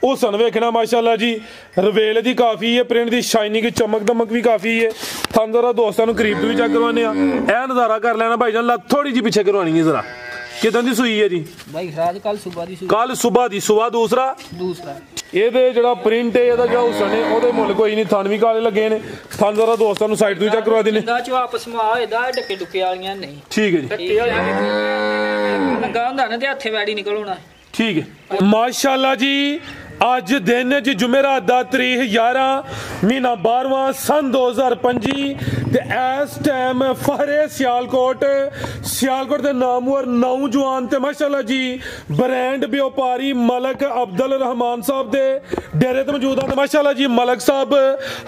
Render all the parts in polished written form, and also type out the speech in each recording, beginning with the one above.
हुसन वेखना माशाल्लाह जी, रवेल दी काफ़ी है, प्रिंट दी शाइनिंग चमक दमक भी काफ़ी है। थन जरा दोस्तों करीब तो भी चेक करवाने ए नज़ारा कर लेना भाईजान, लत थोड़ी जी पीछे करवानी है जरा। कितने दी सूई है जी भाई रात कल सुबह दी सूई, कल सुबह दी सुबह दूसरा ये जरा प्रिंट है ये हुसन है वो मुल कोई नहीं, थन भी काले लगे ने। थन जरा दोस्तों साइड तो चेक करवा देने, ठीक है जी, ठीक है माशाल्लाह जी। अज दिन च जुमेरात दा तरीक 11 महीना 12वां सन 2025 ते इस टाइम फहरे सियालकोट दे नामवर नौजवान ते माशाल्लाह जी ब्रांड व्यापारी मलक अब्दुल रहमान साहब दे डेरे ते मौजूद हैं। माशाल्लाह जी मलक साहब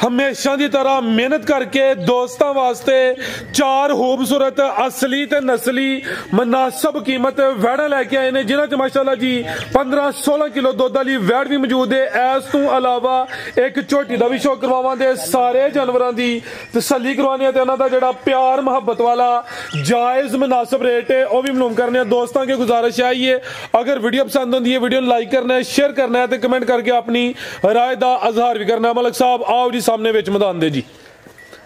हमेशा की तरह मेहनत करके दोस्तों वास्ते 4 खूबसूरत असली ते नस्ली मुनासिब कीमत वैड़ा लैके आए ने, जिन्हां च माशाल्लाह जी 15-16 किलो दुध वाली वैड़ भी मौजूद है। इस तू अलावा एक झोटी का भी शो करवावांगे, सारे जानवरों की तसल्ली करवाने ते उन्हां दा जिहड़ा प्यार मुहब्बत वाला जायज़ मुनासिब रेट है वह भी मालूम करने। दोस्तों की गुजारिश आई है अगर वीडियो पसंद होंदी है वीडियो लाइक करना है, शेयर करना है, कमेंट करके अपनी राय का इजहार भी करना है। मलक साहब आओ जी सामने विच मैदान दे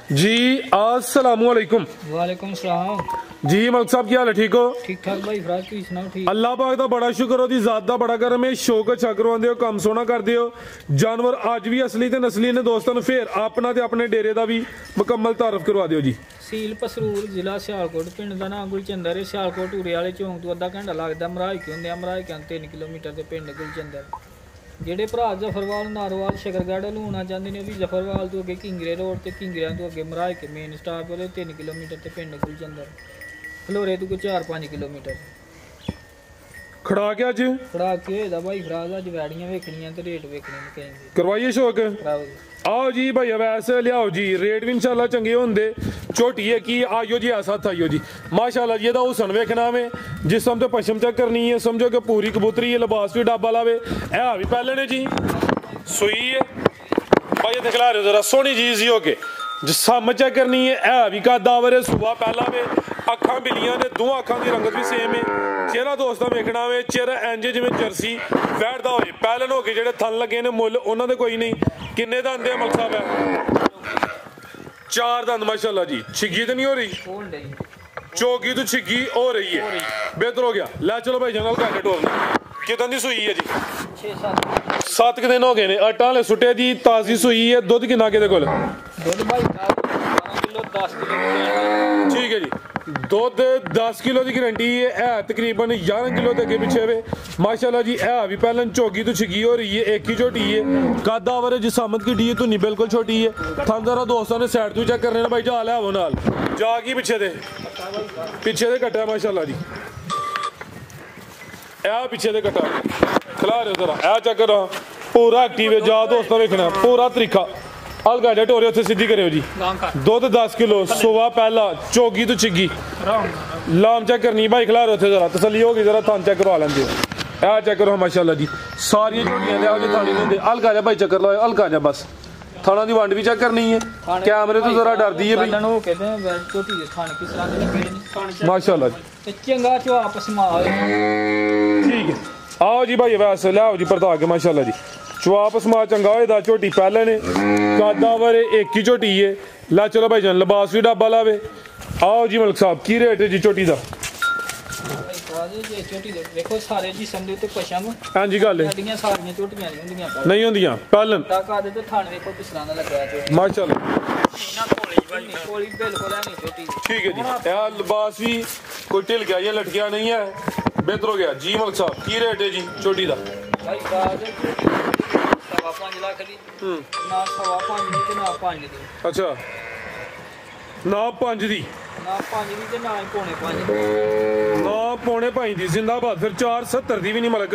जी अस्सलाम वालेकुम। वालेकुम सलाम जी मलक साहब क्या हाल है, ठीक हो? ठीक ठाक भाई फराज तुसीं सुनाओ? ठीक अल्लाह पाक दा बड़ा शुक्र, ओदी जात दा बड़ा करम है, शौक अच्छा करवांदे हो, काम सोहना करदे हो। जानवर अज भी असली ते नस्ली ने दोस्तों नूं फिर अपना ते अपने डेरे दा भी मुकम्मल तारफ करवा दिओ जी। सील पसरूर जिला सियालकोट, पिंड दा नाम गुलचंदर है। सियालकोट उरे वाले चौंक तो अद्धा घंटा लगदा, मराज के हुंदे मराज के 3 किलोमीटर ते पिंड गुलचंदर। ਜਿਹੜੇ ਭਰਾ ਜ਼ਫਰਵਾਲ ਨਾਰਵਾਲ ਸ਼ਕਰਗੜ੍ਹ ਲੂਣਾ ਚਾਹੁੰਦੇ ਨੇ ਉਹ ਵੀ ਜ਼ਫਰਵਾਲ ਤੋਂ ਅੱਗੇ ਕਿੰਗਰੇ ਰੋਡ ਤੇ ਕਿੰਗਰਿਆਂ ਤੋਂ ਅੱਗੇ ਮਰਾਜ ਕੇ ਮੇਨ ਸਟਾਪ ਉਹਦੇ 3 ਕਿਲੋਮੀਟਰ ਤੇ ਪਿੰਡ ਗੁਲਚੰਦਰ, ਫਲੋਰੇ ਤੋਂ ਕੋਈ 4-5 ਕਿਲੋਮੀਟਰ। ਖੜਾ ਕੇ ਅੱਜ ਖੜਾ ਕੇ ਹੋਏਦਾ ਭਾਈ ਫਰਾਜ਼, ਅੱਜ ਵੈੜੀਆਂ ਵੇਖਣੀਆਂ ਤੇ ਰੇਟ ਵੇਖਣੇ ਨੇ ਕਹਿੰਦੇ ਕਰਵਾਈਏ ਸ਼ੌਕ। आओ जी भाई वैसे लियाओ जी, रेट भी इंशाल्लाह चंगे होंगे। छोटी है कि आइयो जी ऐसा आइयो जी माशाल्लाह जी, हुसन वेखना में जिसम तो पश्चिम चेक करनी है, समझो कि पूरी कबूतरी है, लिबास भी डाबा लावे है भी पहले ने जी सुई है भाई दिखला रहे हो जरा सोहनी चीज ही होके जिसम चेक करनी है भी का दावर है, सुबह पहला वे अखा बिलियां ने, दो अखा की रंगत भी सेम है। चेहरा दोस्तों वेखना वे चेहरा इंज जिवें जर्सी बैठदा होए, पहले हो के जेडे थन लगे ने मुल उन्हां दे कोई नहीं। किन्ने दंद है मलक साहब? है 4 दंद माशाल्लाह जी। छिग्गी तो नहीं हो रही, चौकी तो छिग्गी हो रही है, बेहतर हो गया। लै चलो भाई जनरल का टोरना कितन दी सुई है जी? 6-7 दिन हो गए ने, आटा ले सुटे दी ताजी सुई है। दुध किन्ना किहदे कोल? दुध भाई 12 किलो 10 किलो, ठीक है जी। दुध 10 किलो की गारंटी है तकरीबन 11 किलो के अगे पिछे वे माशाल्लाह जी। है भी पहले चौकी तो छिगी हो रही है, एक ही झोटी है, कद आवर जिसामत की डी है, धुनी बिल्कुल छोटी है। थंदरा दोस्तों ने साइड तो चेक करने भाई जा लिया वो नाल जा की पिछे दे कट्टा माशाल्लाह जी, ए पिछे दे कट्टा खिला रहे जरा ए चेक करो पूरा एक्टिव है। जा दोस्तों वेखना पूरा तरीका अलगा जा टोरे उत्थे सीधी करो जी। दुध 10 किलो सुबह पहला चौकी तो छिगी लाम चेक करनी भाई, खिला रहे उत्थे जरा तसल्ली होगी, जरा थान चेक करवा लेंदे हो। ए चेक करो माशाल्लाह जी सारी झोटियां ले आओ जी, थानी होंदे अलगा जा भाई चक्कर लाओ, अलगा जा बस। थाना दी वंड भी चेक करनी है, कैमरे तो जरा डरदी है भाई माशाल्लाह जी। चंगा चो आपस में ठीक है आओ जी भाई वैसे ले आओ जी परता के माशाल्लाह जी। चुआप समा चंगा होएदा, झोटी पहले ने कादावर एक ही झोटी है। ला चलो भाई जान लिबास भी डाबा लावे। आओ जी मलक साहब की रेट है जी झोटी दा? देखो सारे जी समझो ते पशम हां जी गल है सारियां झोटियां नहीं होंदियां पहलन कादे ते थाने देखो किस तरह दा लगा है माशाल्लाह कोली बिल्कुल है नहीं झोटी। ठीक है जी यार लिबास भी कोई ढिल गया या लटकिया नहीं है, बेहतर हो गया जी। मलक साहब की रेट है जी झोटी दा? भाई काद 5.5 लाख दी ना 5.5 दी ते ना 5 दी। अच्छा ना 5 दी ना 5 दी ते ना 5.5 दी, ना 5.5 दी जिंदाबाद। फिर 4.70 दी भी नहीं मलक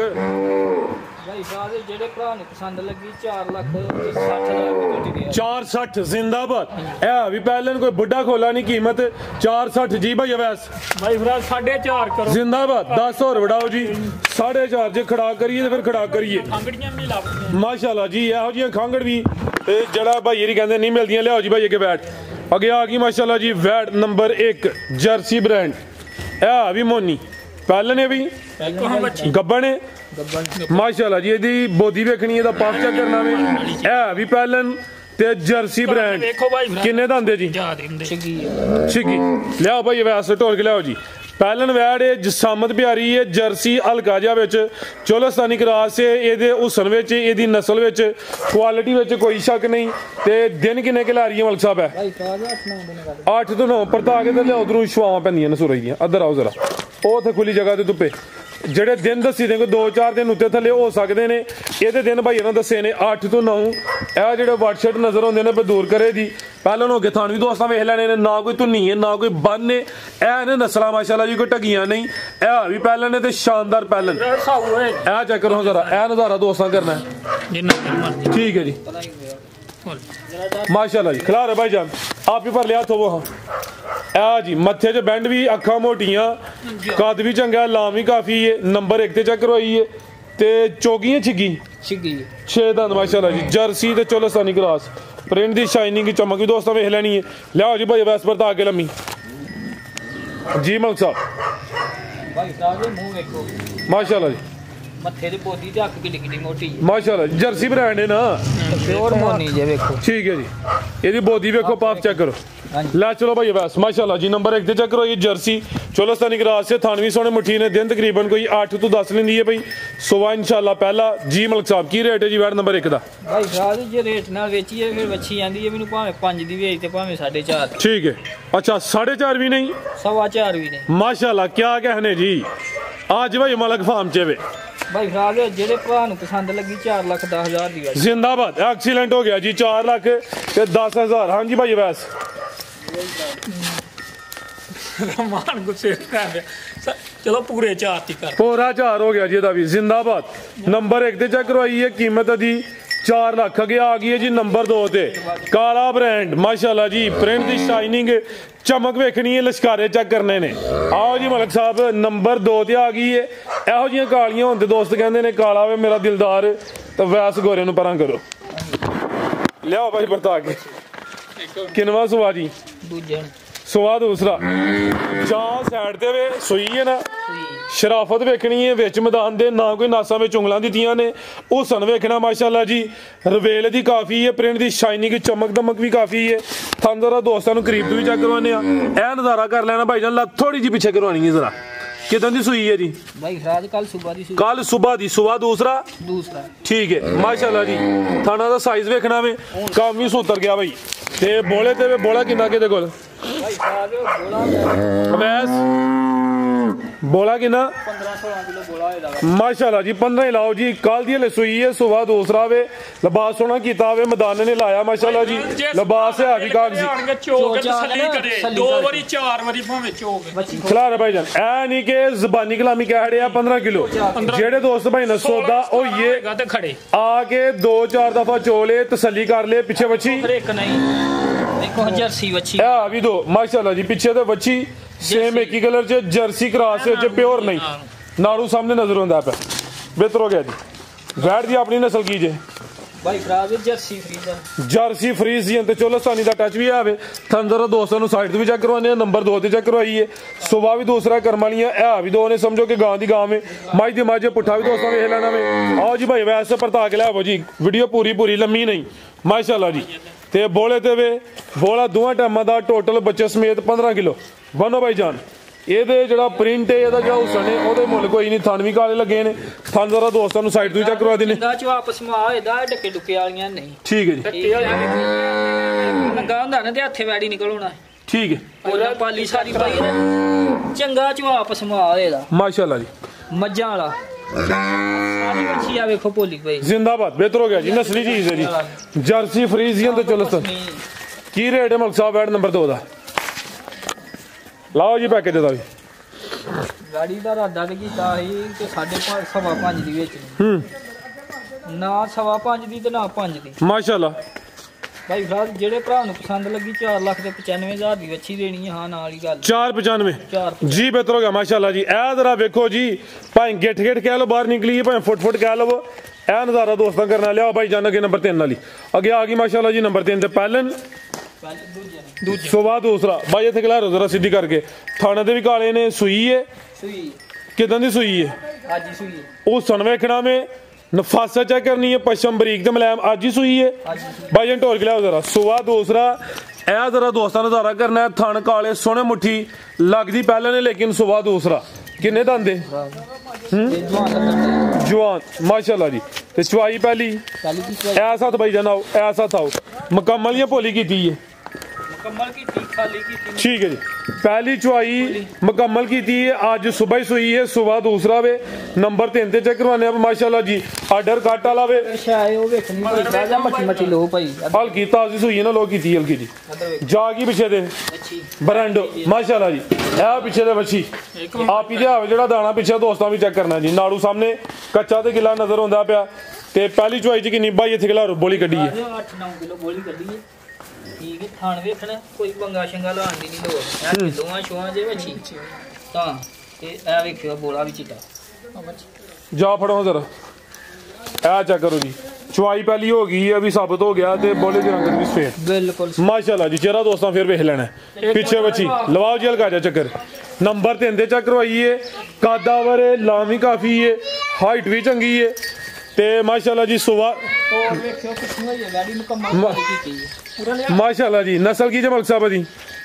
भाई सारे जेडे भरा ने पसंद लगी 4 लाख 60,000 की झोटी दी 4.60 जिंदाबाद। है भी पहले कोई बुढ़ा खोला नहीं कीमत 4.60 जी भाई वैस भाई फिर 4.5 करो जिंदाबाद। 10 और बढ़ाओ जी 4.5 जे खड़ा करिए तो फिर खड़ा करिए माशाल्लाह जी। यहो जी खांगड़ भी जड़ा भाई कहते नहीं मिलदियां, लियाओ जी भाई अगे बैठ अगे आ गई माशाल्लाह जी। वैट नंबर 1 जर्सी ब्रांड है भी मोनी पहले ने भी गब्बन है ਗੱਬਨ ਮਾਸ਼ਾਅੱਲਾ ਜੀ ਇਹਦੀ ਬੋਦੀ ਵੇਖਣੀ ਇਹਦਾ ਪਾਸ ਚੈੱਕ ਕਰਨਾ ਵੇ ਇਹ ਵੀ ਪਹਿਲਨ ਤੇ ਜਰਸੀ ਬ੍ਰਾਂਡ ਵੇਖੋ ਭਾਈ ਕਿੰਨੇ ਦਾ ਹੁੰਦੇ ਜੀ ਜਾ ਦਿੰਦੇ ਛਿੱਗੀ ਛਿੱਗੀ ਲਿਆਓ ਭਾਈ ਵੈਸੇ ਢੋਲ ਕੇ ਲਿਆਓ ਜੀ ਪਹਿਲਨ ਵੈੜ ਹੈ ਜਸਾਮਤ ਪਿਆਰੀ ਹੈ ਜਰਸੀ ਹਲਕਾ ਜਿਹਾ ਵਿੱਚ ਚੋਲਸਤਾਨੀ ਕਰਾਸ ਹੈ ਇਹਦੇ ਹੁਸਨ ਵਿੱਚ ਇਹਦੀ ਨਸਲ ਵਿੱਚ ਕੁਆਲਿਟੀ ਵਿੱਚ ਕੋਈ ਸ਼ੱਕ ਨਹੀਂ ਤੇ ਦਿਨ ਕਿੰਨੇ ਕਿ ਲਾ ਰਹੀ ਹੈ ਮਲਕ ਸਾਹਿਬ ਹੈ ਭਾਈ ਤਾਜ਼ਾ 8 ਤੋਂ 9 ਪਰਤਾ ਕੇ ਤੇ ਲਿਆਓ ਉਧਰੋਂ ਛਵਾਵਾਂ ਪੈਂਦੀਆਂ ਨੇ ਸੁਰਈ ਦੀਆਂ ਇੱਧਰ ਆਓ ਜ਼ਰਾ ਉਹ ਉੱਥੇ ਖੁੱਲੀ ਜਗ੍ਹਾ ਤੇ ਧੁੱਪੇ ਜਿਹੜੇ ਦਿਨ ਦੱਸੀ ਦੇ 2-4 ਦਿਨ ਉੱਤੇ ਥੱਲੇ ਹੋ ਸਕਦੇ ਨੇ ਇਹਦੇ ਦਿਨ ਭਾਈ ਇਹਨਾਂ ਦੱਸੇ ਨੇ 8 ਤੋਂ 9 ਇਹ ਜਿਹੜੇ ਵਾਟਸ਼ਟ ਨਜ਼ਰ ਆਉਂਦੇ ਨੇ ਦੂਰ ਕਰੇ ਦੀ ਪਹਿਲਾਂ ਹੋ ਕੇ ਥਾਣ ਵੀ ਦੋਸਤਾਂ ਵੇਖ ਲੈਣੇ ਨੇ ਨਾ ਕੋਈ ਧੁੰਨੀ ਹੈ ਨਾ ਕੋਈ ਬੰਨ ਨੇ ਇਹ ਨੇ ਨਸਲਾਂ ਮਾਸ਼ਾਅੱਲਾ ਜੀ ਕੋਈ ਢਗੀਆਂ ਨਹੀਂ ਇਹ ਵੀ ਪਹਿਲਾਂ ਨੇ ਤੇ ਸ਼ਾਨਦਾਰ ਪਹਿਲਾਂ ਇਹ ਚੈੱਕ ਕਰੋ ਜ਼ਰਾ ਇਹ ਨਜ਼ਾਰਾ ਦੋਸਤਾਂ ਕਰਨਾ ਠੀਕ ਹੈ ਜੀ माशाल्लाह जी खिला रहे भाईजान आप ही पर लिया तो वो हाँ जी मत्थे च बैंड भी अखा मोटियां कद भी चंगा लाम भी काफी है नंबर 1 ते चेक करवाई है ते चौकी छिगी 6 दंद माशाल्लाह जी जर्सी ते चोलस्तानी क्रॉस प्रिंट दी शाइनिंग की चमक भी दोस्तों वेख लेनी है लियाओ जी भाई वैस पर आगे लम्मी जी मलक साहब माशाल्लाह जी मत्थे दी बोदी ते अख किड्डी किड्डी मोटी है माशाल्लाह जर्सी ब्रांड है ना प्योर मोनी जे देखो ठीक है जी ਇਹਦੀ ਬੋਦੀ ਵੇਖੋ ਪਾਪ ਚੈੱਕ ਕਰੋ ਲੈ ਚਲੋ ਭਾਈ ਬਸ ਮਾਸ਼ਾਅੱਲਾ ਜੀ ਨੰਬਰ 1 ਤੇ ਚੈੱਕ ਕਰੋ ਇਹ ਜਰਸੀ ਚੋਲਸਤਾਨੀ ਕਰਾਸ से थानवी सोने मुठी ने दिन तकरीबन कोई 8 ਤੋਂ 10 ਲੈਂਦੀ ਹੈ ਭਾਈ ਸੁਬਾ ਇਨਸ਼ਾਅੱਲਾ ਪਹਿਲਾ ਜੀ ਮਲਕ ਸਾਹਿਬ ਕੀ ਰੇਟ ਹੈ ਜੀ ਵੈਟ ਨੰਬਰ 1 ਦਾ ਭਾਈ ਸਾਹਿਬ ਜੇ ਰੇਟ ਨਾਲ ਵੇਚੀਏ ਫਿਰ ਵੱਛੀ ਜਾਂਦੀ ਹੈ ਮੈਨੂੰ ਭਾਵੇਂ 5 ਦੀ ਵੇਚ ਤੇ ਭਾਵੇਂ 4.5 ਠੀਕ ਹੈ ਅੱਛਾ 4.5 ਵੀ ਨਹੀਂ 4.5 ਵੀ ਨਹੀਂ ਮਾਸ਼ਾਅੱਲਾ ਕੀ कहने जी आज भाई मलक फार्म च वे भाई साहब जेडे भरा नु पसंद लगी 4,10,000 दी जिंदाबाद एक्सीलेंट हो गया जी 4 लाख ते 10,000 हाँ जी भाई वैस मान गुस्से चलो पूरे 4 ती कर पूरा 4 हो गया जी दा भी जिंदाबाद नंबर 1 ते चेक करवाई है कीमत दी 4 लाख अगे आ गई है जी नंबर 2 ते काला ब्रांड माशाल्लाह जी प्रिंट दी शाइनिंग चमक वेखनी है लश्कारे चेक करने ने आओ जी मलक साहब नंबर 2 ते आ गई है ਇਹੋ ਜਿਹੀਆਂ ਕਾਲੀਆਂ ਹੁੰਦੇ ਦੋਸਤ ਕਹਿੰਦੇ ਨੇ ਕਾਲਾ ਵੇ ਮੇਰਾ ਦਿਲਦਾਰ ਤਾਂ ਵੈਸ ਗੋਰੇ ਨੂੰ ਪਰਾਂ ਕਰੋ ਲਿਆਓ ਭਾਈ ਵਰਤਾ ਕੇ ਕਿਨਵਾ ਸੁਆ ਜੀ ਦੂਜਾ ਸੁਆ ਦੂਸਰਾ ਜਾਂ ਸਾਈਡ ਤੇ ਵੇ ਸੂਈ ਹੈ ਨਾ ਸ਼ਰਾਫਤ ਵੇਖਣੀ ਹੈ ਵਿੱਚ ਮੈਦਾਨ ਦੇ ਨਾ ਕੋਈ ਨਾਸਾਂ ਵਿੱਚ ਉਂਗਲਾਂ ਦਿੱਤੀਆਂ ਨੇ ਹੁਸਨ ਵੇਖਣਾ ਮਾਸ਼ਾਅੱਲਾ ਜੀ ਰਵੇਲ ਦੀ ਕਾਫੀ ਹੈ ਪ੍ਰਿੰਟ ਦੀ ਸ਼ਾਈਨਿੰਗ ਚਮਕ ਦਮਕ ਵੀ ਕਾਫੀ ਹੈ ਤੁਹਾਨੂੰ ਜ਼ਰਾ ਦੋਸਤਾਂ ਨੂੰ ਕਰੀਬ ਤੋਂ ਵੀ ਚੈੱਕ ਕਰਵਾਉਂਦੇ ਆ ਇਹ ਨਜ਼ਾਰਾ ਕਰ ਲੈਣਾ ਭਾਈ ਜਾਨ ਲੱਤ ਥੋੜੀ ਜਿਹੀ ਪਿੱਛੇ ਕਰਵਾਉਣੀ ਹੈ ਜ਼ਰਾ कितने दी सुई है जी भाई रात कल सुबह दी सुई कल सुबह दी सुबह दूसरा ठीक है माशाल्लाह जी थाना दा साइज वेखना वे काम भी सुतर गया भाई ते बोले ते बोला किन्ना के दे कोल भाई साहब वैस बोला किन्ना 15-16 किलो बोला है माशाल्लाह जी 15 ही लाओ जी कल दी ले सुई है सुबह दूसरा वे लिबास सोना कीता वे मैदान ने लाया माशाल्लाह जी लिबास है अभी कागजी चौक तसल्ली करे 2 बारी 4 बारी भावे चौक खिला रहे भाई जान ऐ नहीं के ज़बानी कलामी कह रहे 15 किलो जेड़े दोस्त भाई ने सौदा ओ ये खड़े आके 2-4 दफा चोले तसल्ली कर ले पीछे बच्ची एक नहीं देखो जर्सी बच्ची है अभी दो माशाल्लाह जी पीछे तो बच्ची सेम एक ही कलर च जर्सी क्रॉस च प्योर नहीं नाड़ू सामने नजर आंदा पे बेहतर हो गया जी वैट दी अपनी नस्ल की जे भाई खराब जर्सी फ्रीजियन ते चोलस्तानी दा टच भी आवे थंदर दोस्तों नु साइड ते भी चेक करवाने नंबर 2 ते चेक करवाई है सुबह भी दूसरा कर्म वालियां है भी दो ने समझो कि गां दी गां में माई दी माजे पुठा भी दोस्तों वेख लेना में आओ जी भाई वैसे परता के लाओ जी वीडियो पूरी लम्मी नहीं माशाल्लाह जी ते बोले ते वे बोला दोवां टाइमां दा टोटल बच्चे समेत 15 किलो बनो भाई जान ਇਹਦੇ ਜਿਹੜਾ ਪ੍ਰਿੰਟ ਹੈ ਇਹਦਾ ਜਿਹੜਾ ਹੁਸਨ ਹੈ ਉਹਦੇ ਮੁੱਲ ਕੋਈ ਨਹੀਂ ਥਣ ਵੀ ਕਾਲੇ ਲੱਗੇ ਨੇ ਥਣ ਜ਼ਰਾ ਦੋਸਤਾਂ ਨੂੰ ਸਾਈਡ ਤੋਂ ਹੀ ਚੈੱਕ ਕਰਵਾ ਦਿੰਨੇ ਦਾ ਚ ਵਾਪਸ ਮਾ ਇਹਦਾ ਡੱਕੇ ਡੁੱਕੇ ਵਾਲੀਆਂ ਨਹੀਂ ਠੀਕ ਹੈ ਜੀ ਲਗਾ ਹੁੰਦਾ ਨਾ ਤੇ ਹੱਥੇ ਵੈੜੀ ਨਿਕਲਣਾ ਠੀਕ ਹੈ ਪੂਰਾ ਪਾਲੀ ਸਾਰੀ ਪਾਈ ਚੰਗਾ ਚ ਵਾਪਸ ਮਾ ਇਹਦਾ ਮਾਸ਼ਾਅੱਲਾ ਜੀ ਮੱਝਾਂ ਵਾਲਾ ਸਾਰੀ ਮੱਛੀ ਆ ਵੇਖੋ ਭੋਲੀ ਭਾਈ ਜ਼ਿੰਦਾਬਾਦ ਬਿਹਤਰ ਹੋ ਗਿਆ ਜੀ ਨਸਲੀ ਚੀਜ਼ ਹੈ ਜੀ ਜਰਸੀ ਫਰੀਜ਼ੀਅਨ ਤੇ ਚੋਲਸਤਾਨ ਕੀ ਰੇਟ ਹੈ ਮਲਕ ਸਾਹਿਬ ਵੈਟ ਨੰਬਰ 2 ਦਾ ਲਾਓ ਜੀ ਪੈਕੇਜ ਦਾ ਵੀ ਗਾੜੀ ਦਾ ਰਾਦਾ ਤੇ ਕੀਤਾ ਸੀ ਤੇ 5.5 ਦੀ ਵੇਚਣੀ ਨਾ 5.5 ਦੀ ਤੇ ਨਾ 5 ਦੀ ਮਾਸ਼ਾਅੱਲਾ ਭਾਈ ਸਾਹਿਬ ਜਿਹੜੇ ਭਰਾ ਨੂੰ ਪਸੰਦ ਲੱਗੀ 4 ਲੱਖ ਤੇ 95,000 ਦੀ ਵੱਛੀ ਦੇਣੀ ਹੈ ਹਾਂ ਨਾਲ ਹੀ ਗੱਲ 495 ਜੀ ਬਿਹਤਰ ਹੋ ਗਿਆ ਮਾਸ਼ਾਅੱਲਾ ਜੀ ਇਹ ਜ਼ਰਾ ਵੇਖੋ ਜੀ ਭਾਵੇਂ ਗਿੱਠ ਕਹਿ ਲਓ ਬਾਹਰ ਨਿਕਲੀ ਭਾਵੇਂ ਫੁੱਟ ਕਹਿ ਲਓ ਇਹ ਨਜ਼ਾਰਾ ਦੋਸਤਾਂ ਕਰਨਾ ਲਿਆਓ ਭਾਈ ਜਾਨ ਅੱਗੇ ਨੰਬਰ 3 ਵਾਲੀ ਅੱਗੇ ਆ ਗਈ ਮਾਸ਼ਾਅੱਲਾ ਜੀ ਨੰਬਰ 3 ਤੇ ਪਹਿਲਨ ਸੁਬਾ दूसरा भाई इतने खिला जरा सीधी करके थाने भी काले ने सुई है सुई कितने की सुई है ਅੱਜ ਹੀ ਸੂਈ ਹੈ। ਉਹ ਸਣ ਵੇਖਣਾ में नफासा चेक करनी है, पश्चिम बरीक ते मुलायम आज ही सुई है। भाईजान ढोल के लिया जरा सुबह दूसरा ए जरा दोस्तों नजारा करना है, थन काले सोने मुट्ठी लगती पहले ने, लेकिन सुबह दूसरा किन्ने दंदे जवान माशाल्लाह जी। ते चवाई पहली ऐसा तो भाईजान आओ, ऐसा था मुकम्मल या भोली की है ठीक है जी। पहली चुआई मुकम्मल की थी, आज सुबह ही सुई है, सुबह दूसरा वे नंबर 3 ते चेक करवाने माशाल्लाह जी। आर्डर कट वाला वे हल्की ताजी सुई है ना, लोग की हल्की जी जागी पिछे दे ब्रांड माशाल्लाह जी। है पिछे दे बच्ची आप ही जो दाना पिछे दोस्तों भी चेक करना जी। नाड़ू सामने कच्चा ते गिला नजर आंदा पिया। ते पहली चुआई च किन्नी भाई इत्थे खिलारो बोली कड्डी है 8-9 किलो बोली कड्डी है ठीक है। थान वेखना कोई पंगा शंगा लाण दी नहीं लोड़ है, किलोआं शोआं जे बच्ची तां ते ए वेखियो बोला भी चिट्टा जा फड़ो जरा ए चेक करो जी। चुआई पहली हो गई है, अभी साबित हो गया ते बोले दे रंग भी सफेद बिल्कुल माशाल्लाह जी। चेहरा दोस्तों फिर वेख लेना पिछे बच्ची लवाओ जी हल्का जा चक्कर नंबर 3 ते चेक करवाइए। कादावर लामी काफी है, हाइट भी चंगी है ते माशाल्लाह जी। सुबह माशाल्लाह जी नस्ल की जमल साहब दी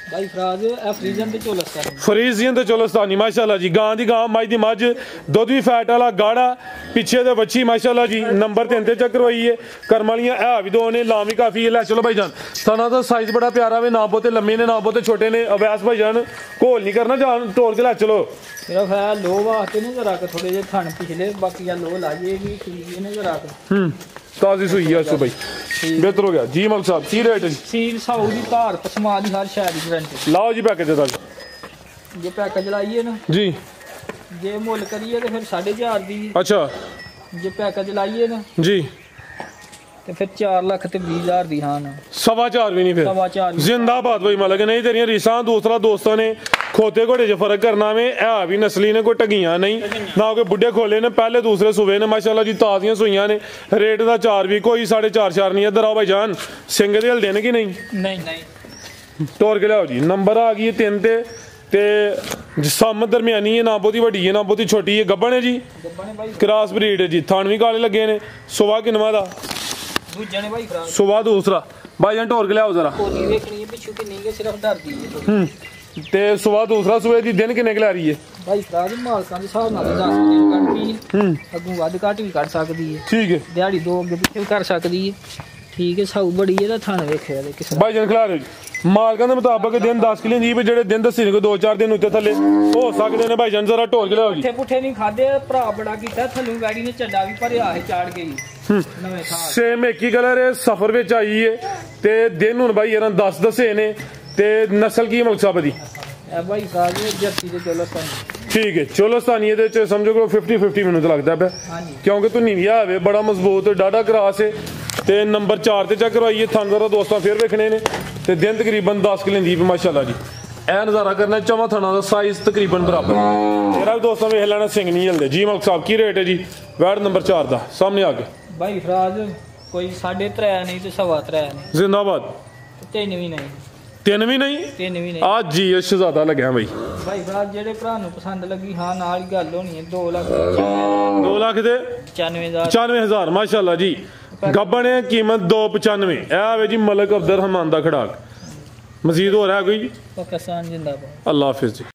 भाई फ्राज फ्रीजन ते चोलस्तानी फ्रीजियन ते चोलस्तानी माशाल्लाह जी। गां दी गां मझ दी मझ दुध भी फैट वाला गाड़ा पिछे दे बच्ची माशाल्लाह जी। नंबर 3 ते चेक करवाइए। कर्म वालियां है भी दो ने, लामी काफी है। लै चलो भाईजान सना दा साइज बड़ा प्यारा वे, ना बहुते लम्मे ने ना बहुते छोटे ने। अवैस भाईजान घोल नहीं करना, जान तोड़ के लै चलो। मेरा ख्याल लो वास्ते ने जरा के थोड़े जे थन पिछले बाकी लो लाइए भी ठीक ने जरा के ताजी सुई है भाई बेहतर हो गया जी। मलिक साहब की रेट है? सील साऊ दी धार पसमा दी हर शहर दी गारंटी। लाओ जी पैकेज दा जे पैकेज लाइए ना जी, जे मुल करिए तो फिर 4.5 दी। अच्छा जे पैकेज लाइए ना जी तो फिर 4 लाख ते 20,000 दी। हाँ ना 4.25 भी नहीं फिर 4.25 जिंदाबाद भाई मालिक नहीं तेरिया रीसा। दूसरा दोस्तों ने खोते घोड़े च फर्क करना में है भी नस्ली ने, कोई टगियां नहीं ना कोई बुढ़े खोले ने, पहले दूसरे सुबह ने माशाल्लाह जी। ताजियां सुइयां ने, रेट का 4 भी कोई 4.5 नहीं। इधर आओ भाई जान सिंह दे हल्दे ने कि नहीं नहीं तोड़ के लियाओ जी। नंबर आ गई 3 ते सम दरम्यानी है, ना बहुती वड्डी है ना बहुती छोटी है। गब्बन है जी, क्रॉस ब्रीड है जी। थान भी काले लगे ने। सुबह किनवा दा सुबह दूसरा भाईजान टोर के लियाओ जरा ते सुबह दूसरा सुबह दी दिन किन्ने ला रही है भाई फराज मालकां दे हिसाब नाल 10 दिन कटदी है, अगों वध घट भी कर सकदी है ठीक है। दिहाड़ी 2 अगे पिछे भी कर सकदी है ठीक है। साऊ बड़ी है दा थान वेखिया दे किस भाईजान खिला रहे मालकां दे मुताबिक दिन 10 किलो दी जेड़े दिन दसी ने 2-4 दिन उत्ते थल्ले हो सकदे ने। भाईजान जरा टोर के लियाओ जी। पुठे नहीं खादे भरा बड़ा कीता थल्लों गाड़ी ने चड्डा भी भरिया है चाड़ गई नवे था सेम एक ही कलर है। सफर विच आई है ते दिन हुन भाई यार 10 दसे ने ते नस्ल की मलिक साहब दी भाई साहब जर्सी ते चोलस्तानी ठीक है। चोलस्तानी दे च समझो को 50-50 मिनट लगदा पे क्योंकि तू नीविया है बड़ा मजबूत डाडा क्रॉस है ते नंबर 4 ते चेक करवाइए। थान जरा दोस्तों फिर वेखने ने ते दिन तकरीबन 10 किलो दी माशाल्लाह जी। ए नजारा करना चवा थाना दा साइज तकरीबन बराबर। तेरा भी दोस्तों वेख लेना सिंह नहीं हिलदे जी। मलिक साहब की रेट है जी वैड नंबर 4 दा सामने आ गए भाई फराज कोई 3.5 नहीं तो 3.25 नहीं जिंदाबाद। 3 भी नहीं 3 भी नहीं 3 भी नहीं आज जी शहजादा लग्या भाई भाई फराज जेड़े भरा नूं पसंद लगी हाँ नाल ही गल होनी है 2 लाख 2 लाख दे 95,000 माशाल्लाह जी। गब्बन है कीमत 295 ए जी मलिक अब्दुल रहमान दा खड़ाक। मजीद हो रहा है कोई पाकिस्तान जिंदाबाद। अल्लाह हाफिज जी।